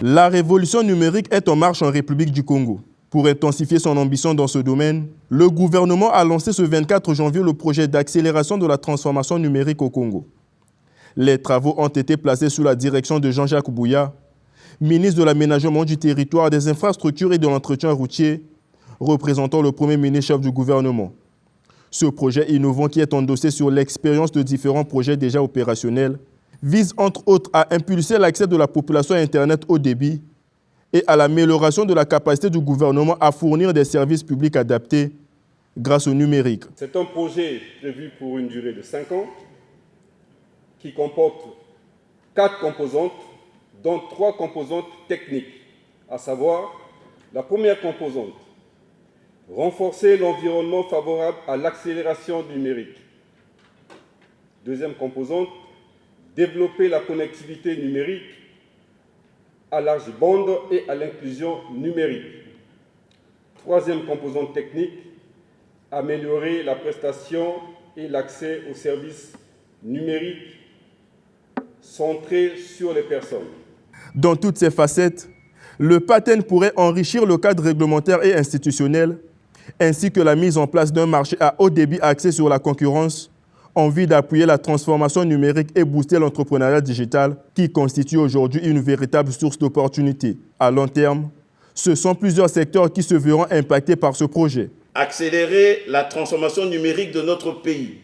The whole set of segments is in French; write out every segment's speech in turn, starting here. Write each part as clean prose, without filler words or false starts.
La révolution numérique est en marche en République du Congo. Pour intensifier son ambition dans ce domaine, le gouvernement a lancé ce 24 janvier le projet d'accélération de la transformation numérique au Congo. Les travaux ont été placés sous la direction de Jean-Jacques Bouya, ministre de l'Aménagement du territoire, des infrastructures et de l'entretien routier, représentant le premier ministre chef du gouvernement. Ce projet innovant qui est endossé sur l'expérience de différents projets déjà opérationnels vise entre autres à impulser l'accès de la population à Internet haut débit et à l'amélioration de la capacité du gouvernement à fournir des services publics adaptés grâce au numérique. C'est un projet prévu pour une durée de 5 ans qui comporte 4 composantes, dont 3 composantes techniques, à savoir la première composante, renforcer l'environnement favorable à l'accélération numérique. Deuxième composante, développer la connectivité numérique à large bande et à l'inclusion numérique. Troisième composante technique, améliorer la prestation et l'accès aux services numériques centrés sur les personnes. Dans toutes ces facettes, le PATEN pourrait enrichir le cadre réglementaire et institutionnel, ainsi que la mise en place d'un marché à haut débit axé sur la concurrence, en vue d'appuyer la transformation numérique et booster l'entrepreneuriat digital qui constitue aujourd'hui une véritable source d'opportunités. À long terme, ce sont plusieurs secteurs qui se verront impactés par ce projet. Accélérer la transformation numérique de notre pays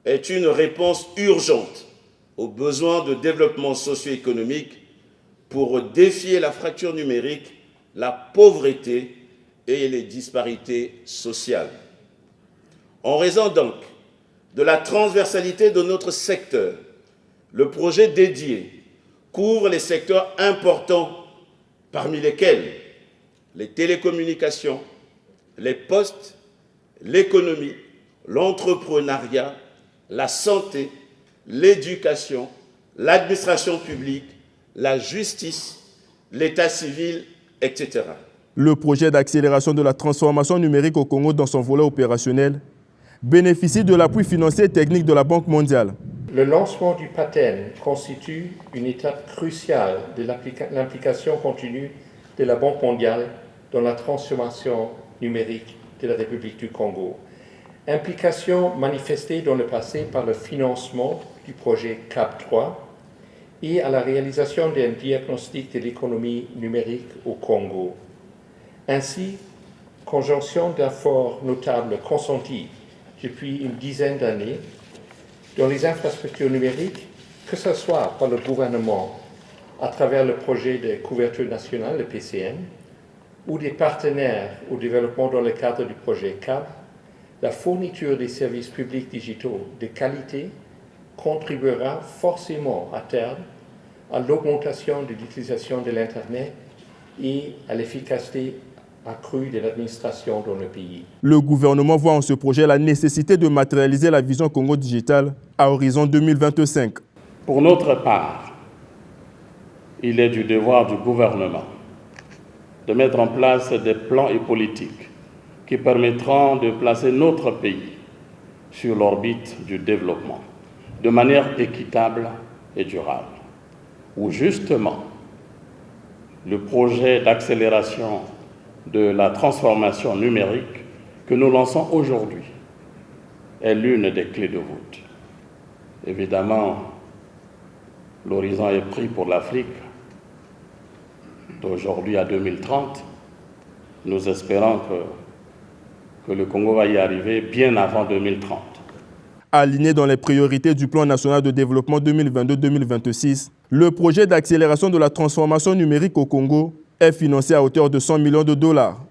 est une réponse urgente aux besoins de développement socio-économique pour défier la fracture numérique, la pauvreté et les disparités sociales. En raison donc de la transversalité de notre secteur, le projet dédié couvre les secteurs importants, parmi lesquels les télécommunications, les postes, l'économie, l'entrepreneuriat, la santé, l'éducation, l'administration publique, la justice, l'état civil, etc. Le projet d'accélération de la transformation numérique au Congo dans son volet opérationnel bénéficie de l'appui financier et technique de la Banque mondiale. Le lancement du PATEN constitue une étape cruciale de l'implication continue de la Banque mondiale dans la transformation numérique de la République du Congo. Implication manifestée dans le passé par le financement du projet CAP3 et à la réalisation d'un diagnostic de l'économie numérique au Congo. Ainsi, conjonction d'efforts notables consentis depuis une dizaine d'années dans les infrastructures numériques, que ce soit par le gouvernement à travers le projet de couverture nationale, le PCN, ou des partenaires au développement dans le cadre du projet CAP, la fourniture des services publics digitaux de qualité contribuera forcément à terme à l'augmentation de l'utilisation de l'Internet et à l'efficacité accrue de l'administration dans le pays. Le gouvernement voit en ce projet la nécessité de matérialiser la vision Congo Digital à horizon 2025. Pour notre part, il est du devoir du gouvernement de mettre en place des plans et politiques qui permettront de placer notre pays sur l'orbite du développement de manière équitable et durable, où justement le projet d'accélération de la transformation numérique que nous lançons aujourd'hui est l'une des clés de voûte. Évidemment, l'horizon est pris pour l'Afrique d'aujourd'hui à 2030. Nous espérons que le Congo va y arriver bien avant 2030. Aligné dans les priorités du Plan national de développement 2022-2026, le projet d'accélération de la transformation numérique au Congo est financé à hauteur de 100 millions de dollars.